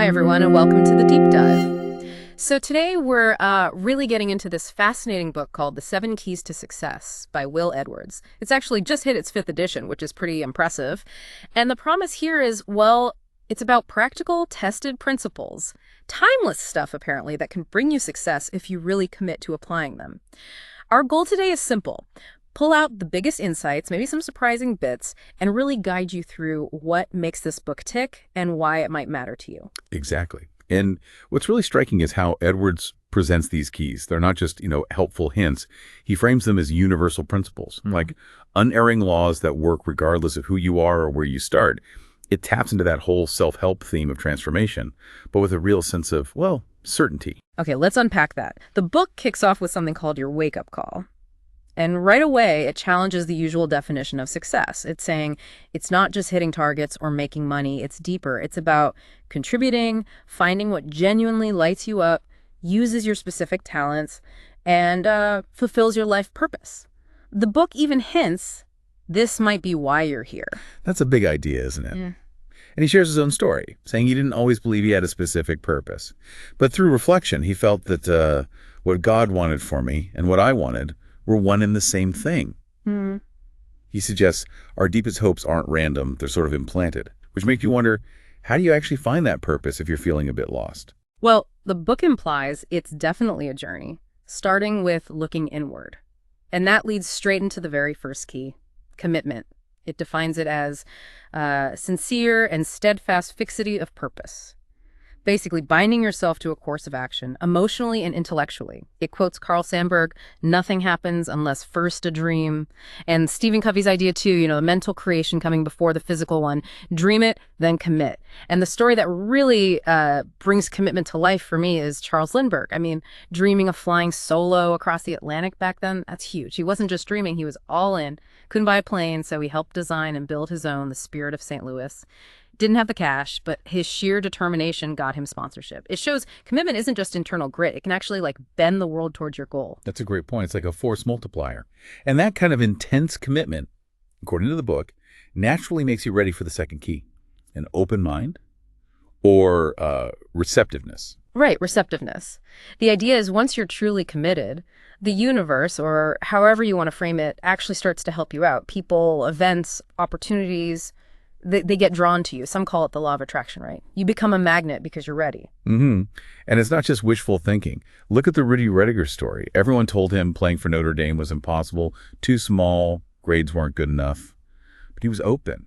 Hi, everyone, and welcome to the Deep Dive. So today we're really getting into this fascinating book called The 7 Keys to Success by Will Edwards. It's actually just hit its 5th edition, which is pretty impressive. And the promise here is, well, it's about practical, tested principles, timeless stuff, apparently, that can bring you success if you really commit to applying them. Our goal today is simple. Pull out the biggest insights, maybe some surprising bits, and really guide you through what makes this book tick and why it might matter to you. Exactly. And what's really striking is how Edwards presents these keys. They're not just, helpful hints. He frames them as universal principles, like unerring laws that work regardless of who you are or where you start. It taps into that whole self-help theme of transformation, but with a real sense of, certainty. Okay, let's unpack that. The book kicks off with something called your wake-up call. And right away, it challenges the usual definition of success. It's saying it's not just hitting targets or making money. It's deeper. It's about contributing, finding what genuinely lights you up, uses your specific talents, and fulfills your life purpose. The book even hints this might be why you're here. That's a big idea, isn't it? Yeah. And he shares his own story, saying he didn't always believe he had a specific purpose. But through reflection, he felt that what God wanted for me and what I wanted were one and the same thing. He suggests our deepest hopes aren't random, they're sort of implanted, which makes you wonder, how do you actually find that purpose if you're feeling a bit lost? Well, the book implies it's definitely a journey, starting with looking inward. And that leads straight into the very first key, commitment. It defines it as sincere and steadfast fixity of purpose. Basically, binding yourself to a course of action, emotionally and intellectually. It quotes Carl Sandburg, nothing happens unless first a dream. And Stephen Covey's idea too, the mental creation coming before the physical one. Dream it, then commit. And the story that really brings commitment to life for me is Charles Lindbergh. I mean, dreaming of flying solo across the Atlantic back then, that's huge. He wasn't just dreaming, he was all in. Couldn't buy a plane, so he helped design and build his own, the Spirit of St. Louis. Didn't have the cash, but his sheer determination got him sponsorship. It shows commitment isn't just internal grit. It can actually bend the world towards your goal. That's a great point. It's like a force multiplier. And that kind of intense commitment, according to the book, naturally makes you ready for the second key, an open mind or receptiveness. Right, receptiveness. The idea is once you're truly committed, the universe, or however you want to frame it, actually starts to help you out. People, events, opportunities, they get drawn to you. Some call it the law of attraction, right? You become a magnet because you're ready. And it's not just wishful thinking. Look at the Rudy Rediger story. Everyone told him playing for Notre Dame was impossible, too small, grades weren't good enough. But he was open.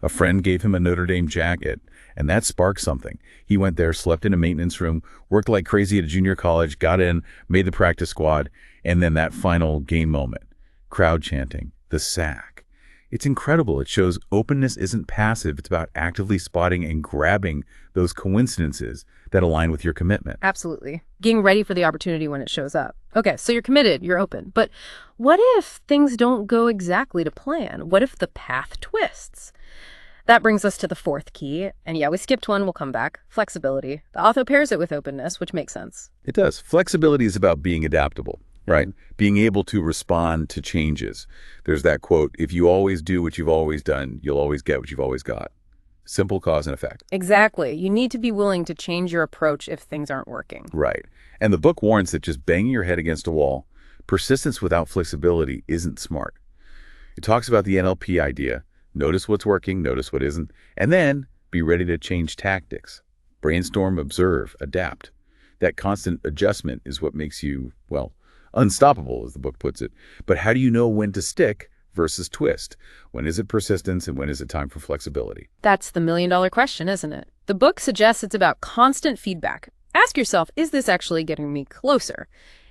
A friend gave him a Notre Dame jacket, and that sparked something. He went there, slept in a maintenance room, worked like crazy at a junior college, got in, made the practice squad, and then that final game moment, crowd chanting, the sack. It's incredible. It shows openness isn't passive. It's about actively spotting and grabbing those coincidences that align with your commitment. Absolutely. Getting ready for the opportunity when it shows up. Okay, so you're committed, you're open. But what if things don't go exactly to plan? What if the path twists? That brings us to the 4th key. And yeah, we skipped one. We'll come back. Flexibility. The author pairs it with openness, which makes sense. It does. Flexibility is about being adaptable. Right. Being able to respond to changes. There's that quote, if you always do what you've always done, you'll always get what you've always got. Simple cause and effect. Exactly. You need to be willing to change your approach if things aren't working. Right. And the book warns that just banging your head against a wall, persistence without flexibility isn't smart. It talks about the NLP idea. Notice what's working, notice what isn't, and then be ready to change tactics. Brainstorm, observe, adapt. That constant adjustment is what makes you, unstoppable, as the book puts it. But how do you know when to stick versus twist? When is it persistence and when is it time for flexibility? That's the million-dollar question, isn't it? The book suggests it's about constant feedback. Ask yourself, is this actually getting me closer?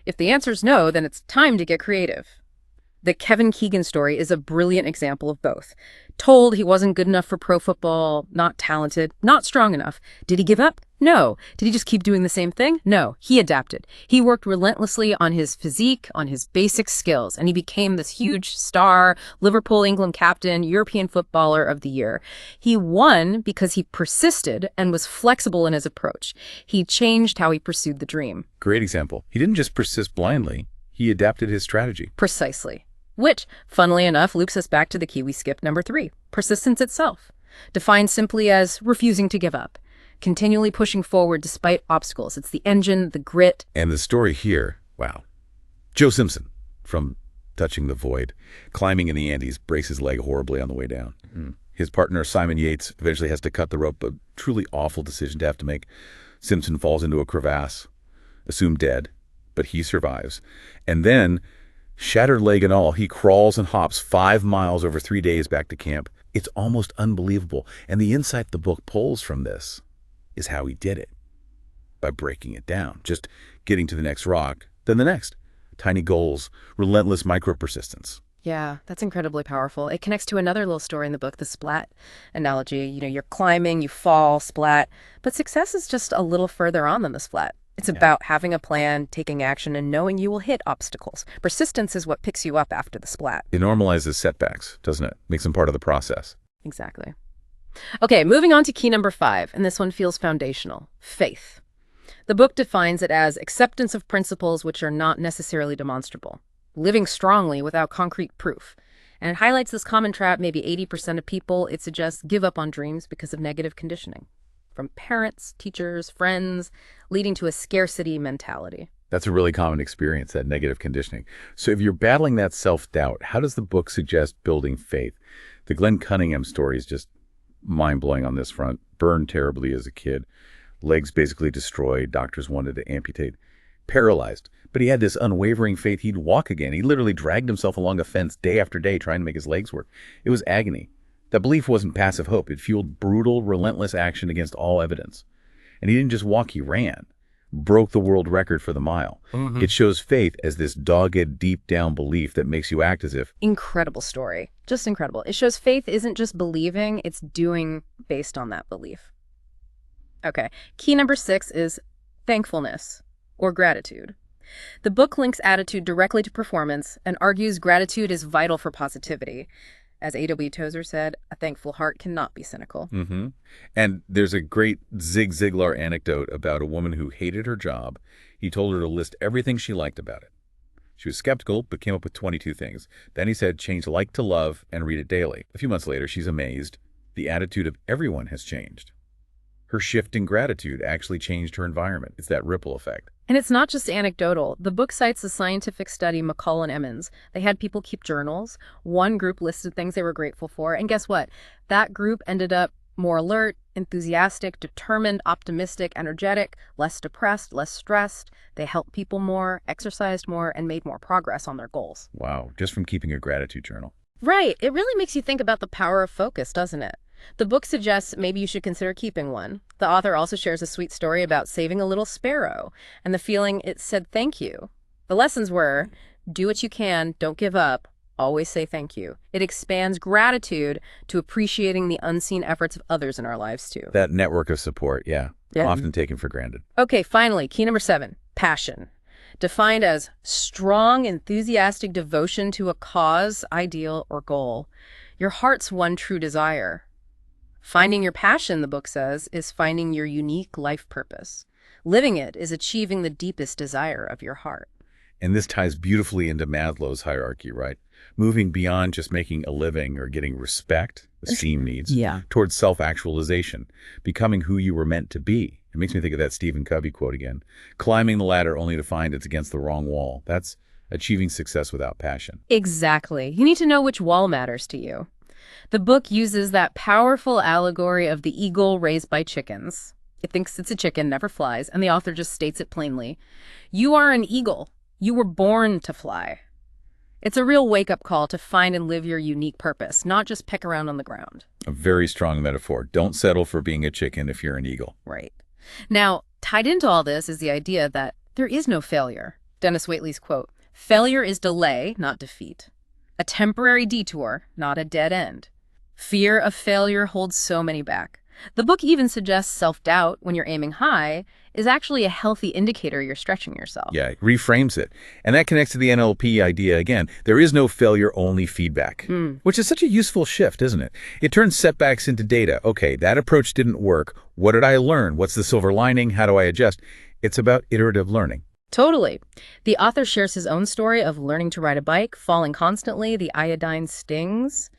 If the answer is no, then it's time to get creative. The Kevin Keegan story is a brilliant example of both. Told he wasn't good enough for pro football, not talented, not strong enough. Did he give up? No. Did he just keep doing the same thing? No. He adapted. He worked relentlessly on his physique, on his basic skills, and he became this huge star, Liverpool, England captain, European footballer of the year. He won because he persisted and was flexible in his approach. He changed how he pursued the dream. Great example. He didn't just persist blindly. He adapted his strategy. Precisely. Which, funnily enough, loops us back to the key we skipped, number 3, persistence itself. Defined simply as refusing to give up. continually pushing forward despite obstacles. It's the engine, the grit. And the story here, wow. Joe Simpson from Touching the Void, climbing in the Andes, breaks his leg horribly on the way down. His partner, Simon Yates, eventually has to cut the rope, a truly awful decision to have to make. Simpson falls into a crevasse, assumed dead, but he survives. And then, shattered leg and all, he crawls and hops 5 miles over 3 days back to camp. It's almost unbelievable. And the insight the book pulls from this is how he did it. By breaking it down, just getting to the next rock, then the next. Tiny goals, relentless micro-persistence. Yeah, that's incredibly powerful. It connects to another little story in the book, the splat analogy. You're climbing, you fall, splat. But success is just a little further on than the splat. It's about having a plan, taking action, and knowing you will hit obstacles. Persistence is what picks you up after the splat. It normalizes setbacks, doesn't it? Makes them part of the process. Exactly. Okay, moving on to key number 5, and this one feels foundational. Faith. The book defines it as acceptance of principles which are not necessarily demonstrable, living strongly without concrete proof. And it highlights this common trap maybe 80% of people. It suggests give up on dreams because of negative conditioning. From parents, teachers, friends, leading to a scarcity mentality. That's a really common experience, that negative conditioning. So if you're battling that self-doubt, how does the book suggest building faith? The Glenn Cunningham story is just mind-blowing on this front. Burned terribly as a kid. Legs basically destroyed. Doctors wanted to amputate. Paralyzed. But he had this unwavering faith he'd walk again. He literally dragged himself along a fence day after day trying to make his legs work. It was agony. That belief wasn't passive hope. It fueled brutal, relentless action against all evidence. And he didn't just walk, he ran. Broke the world record for the mile. It shows faith as this dogged, deep-down belief that makes you act as if... Incredible story. Just incredible. It shows faith isn't just believing, it's doing based on that belief. Okay, key number 6 is thankfulness or gratitude. The book links attitude directly to performance and argues gratitude is vital for positivity. As A.W. Tozer said, a thankful heart cannot be cynical. And there's a great Zig Ziglar anecdote about a woman who hated her job. He told her to list everything she liked about it. She was skeptical, but came up with 22 things. Then he said, change like to love and read it daily. A few months later, she's amazed. The attitude of everyone has changed. Her shift in gratitude actually changed her environment. It's that ripple effect. And it's not just anecdotal. The book cites a scientific study, McCall and Emmons. They had people keep journals. One group listed things they were grateful for. And guess what? That group ended up more alert, enthusiastic, determined, optimistic, energetic, less depressed, less stressed. They helped people more, exercised more, and made more progress on their goals. Wow, just from keeping a gratitude journal. Right. It really makes you think about the power of focus, doesn't it? The book suggests maybe you should consider keeping one. The author also shares a sweet story about saving a little sparrow and the feeling it said thank you. The lessons were, do what you can, don't give up, always say thank you. It expands gratitude to appreciating the unseen efforts of others in our lives too. That network of support, yeah. Often taken for granted. Okay, finally, key number 7, passion. Defined as strong, enthusiastic devotion to a cause, ideal, or goal. Your heart's one true desire. Finding your passion, the book says, is finding your unique life purpose. Living it is achieving the deepest desire of your heart. And this ties beautifully into Maslow's hierarchy, right? Moving beyond just making a living or getting respect, esteem needs, towards self-actualization, becoming who you were meant to be. It makes me think of that Stephen Covey quote again. Climbing the ladder only to find it's against the wrong wall. That's achieving success without passion. Exactly. You need to know which wall matters to you. The book uses that powerful allegory of the eagle raised by chickens. It thinks it's a chicken, never flies, and the author just states it plainly. You are an eagle. You were born to fly. It's a real wake-up call to find and live your unique purpose, not just peck around on the ground. A very strong metaphor. Don't settle for being a chicken if you're an eagle. Right. Now, tied into all this is the idea that there is no failure. Dennis Waitley's quote, failure is delay, not defeat. A temporary detour, not a dead end. Fear of failure holds so many back. The book even suggests self-doubt when you're aiming high is actually a healthy indicator you're stretching yourself. Yeah, it reframes it. And that connects to the NLP idea again. There is no failure, only feedback, which is such a useful shift, isn't it? It turns setbacks into data. Okay, that approach didn't work. What did I learn? What's the silver lining? How do I adjust? It's about iterative learning. Totally. The author shares his own story of learning to ride a bike, falling constantly, the iodine stings,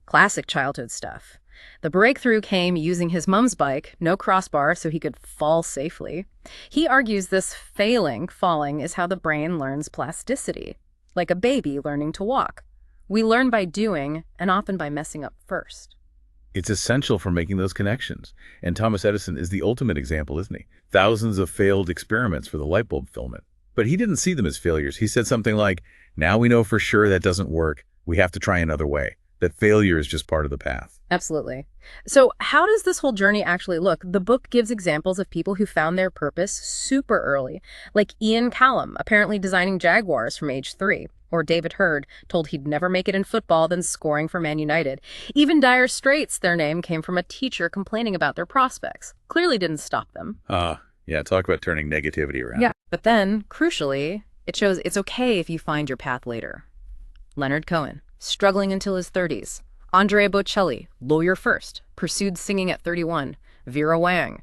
classic childhood stuff. The breakthrough came using his mom's bike, no crossbar, so he could fall safely. He argues this falling, is how the brain learns plasticity, like a baby learning to walk. We learn by doing, and often by messing up first. It's essential for making those connections. And Thomas Edison is the ultimate example, isn't he? Thousands of failed experiments for the light bulb filament. But he didn't see them as failures. He said something like, now we know for sure that doesn't work. We have to try another way. That failure is just part of the path. Absolutely. So how does this whole journey actually look? The book gives examples of people who found their purpose super early, like Ian Callum, apparently designing Jaguars from age 3, or David Hurd, told he'd never make it in football, then scoring for Man United. Even Dire Straits, their name came from a teacher complaining about their prospects. Clearly didn't stop them. Yeah, talk about turning negativity around. Yeah, but then, crucially, it shows it's okay if you find your path later. Leonard Cohen, struggling until his 30s. Andrea Bocelli, lawyer first, pursued singing at 31. Vera Wang,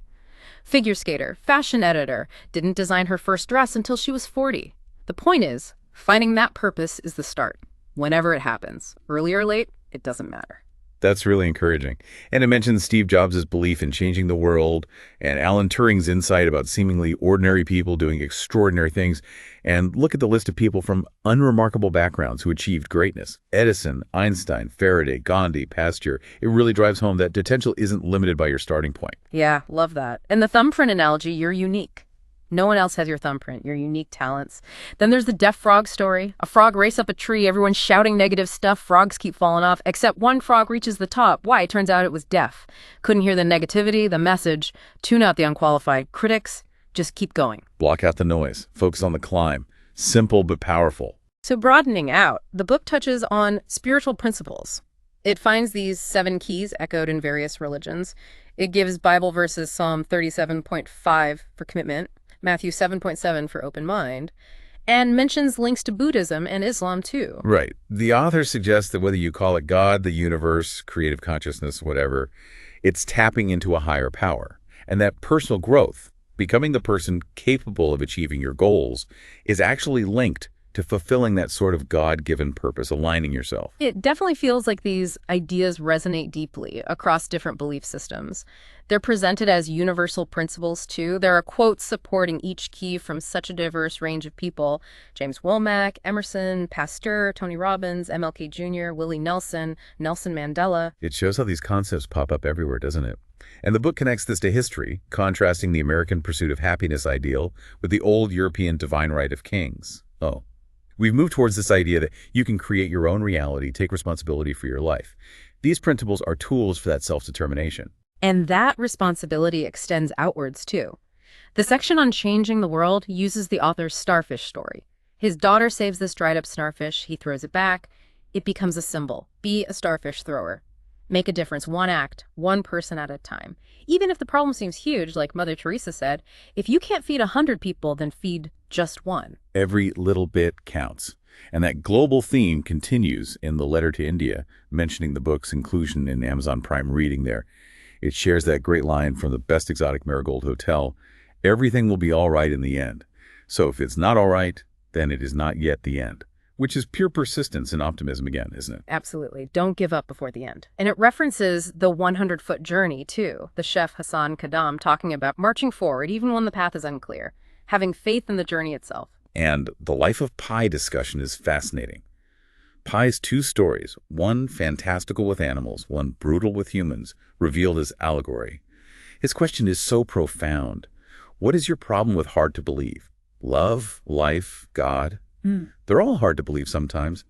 figure skater, fashion editor, didn't design her first dress until she was 40. The point is, finding that purpose is the start. Whenever it happens, early or late, it doesn't matter. That's really encouraging. And it mentions Steve Jobs' belief in changing the world and Alan Turing's insight about seemingly ordinary people doing extraordinary things. And look at the list of people from unremarkable backgrounds who achieved greatness. Edison, Einstein, Faraday, Gandhi, Pasteur. It really drives home that potential isn't limited by your starting point. Yeah, love that. And the thumbprint analogy, you're unique. No one else has your thumbprint, your unique talents. Then there's the deaf frog story. A frog race up a tree, everyone's shouting negative stuff, frogs keep falling off, except one frog reaches the top. Why? It turns out it was deaf. Couldn't hear the negativity, the message. Tune out the unqualified critics. Just keep going. Block out the noise. Focus on the climb. Simple but powerful. So broadening out, the book touches on spiritual principles. It finds these 7 keys echoed in various religions. It gives Bible verses Psalm 37.5 for commitment, Matthew 7.7 for open mind, and mentions links to Buddhism and Islam too. Right. The author suggests that whether you call it God, the universe, creative consciousness, whatever, it's tapping into a higher power. And that personal growth, becoming the person capable of achieving your goals, is actually linked to fulfilling that sort of God-given purpose, aligning yourself. It definitely feels like these ideas resonate deeply across different belief systems. They're presented as universal principles, too. There are quotes supporting each key from such a diverse range of people. James Womack, Emerson, Pasteur, Tony Robbins, MLK Jr., Willie Nelson, Nelson Mandela. It shows how these concepts pop up everywhere, doesn't it? And the book connects this to history, contrasting the American pursuit of happiness ideal with the old European divine right of kings. We've moved towards this idea that you can create your own reality, take responsibility for your life. These principles are tools for that self-determination. And that responsibility extends outwards, too. The section on changing the world uses the author's starfish story. His daughter saves this dried-up starfish. He throws it back. It becomes a symbol. Be a starfish thrower. Make a difference, one act, one person at a time. Even if the problem seems huge, like Mother Teresa said, if you can't feed 100 people, then feed just one. Every little bit counts. And that global theme continues in the letter to India, mentioning the book's inclusion in Amazon Prime reading there. It shares that great line from the Best Exotic Marigold Hotel, everything will be all right in the end. So if it's not all right, then it is not yet the end. Which is pure persistence and optimism again, isn't it? Absolutely. Don't give up before the end. And it references the 100-foot journey, too. The chef Hassan Kadam talking about marching forward even when the path is unclear, having faith in the journey itself. And the life of Pi discussion is fascinating. Pi's 2 stories, one fantastical with animals, one brutal with humans, revealed as allegory. His question is so profound. What is your problem with hard to believe? Love, life, God? They're all hard to believe sometimes.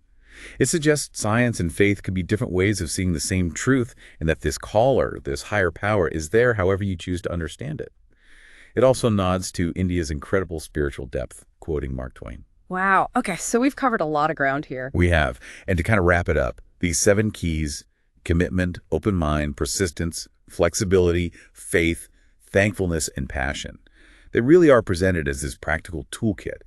It suggests science and faith could be different ways of seeing the same truth, and that this caller, this higher power, is there however you choose to understand it. It also nods to India's incredible spiritual depth, quoting Mark Twain. Wow. Okay, so we've covered a lot of ground here. We have. And to kind of wrap it up, these 7 keys, commitment, open mind, persistence, flexibility, faith, thankfulness, and passion. They really are presented as this practical toolkit.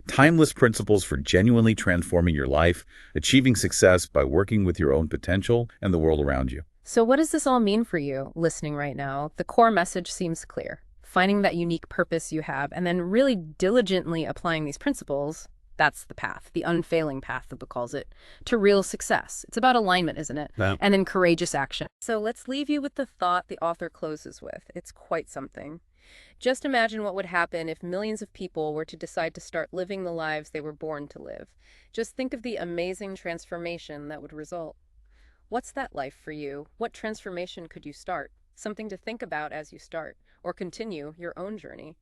Timeless principles for genuinely transforming your life, achieving success by working with your own potential and the world around you. So what does this all mean for you listening right now? The core message seems clear. Finding that unique purpose you have and then really diligently applying these principles That's the path, the unfailing path, the book calls it, to real success. It's about alignment, isn't it? Yeah. And then courageous action. So let's leave you with the thought the author closes with. It's quite something. Just imagine what would happen if millions of people were to decide to start living the lives they were born to live. Just think of the amazing transformation that would result. What's that life for you? What transformation could you start? Something to think about as you start, or continue your own journey.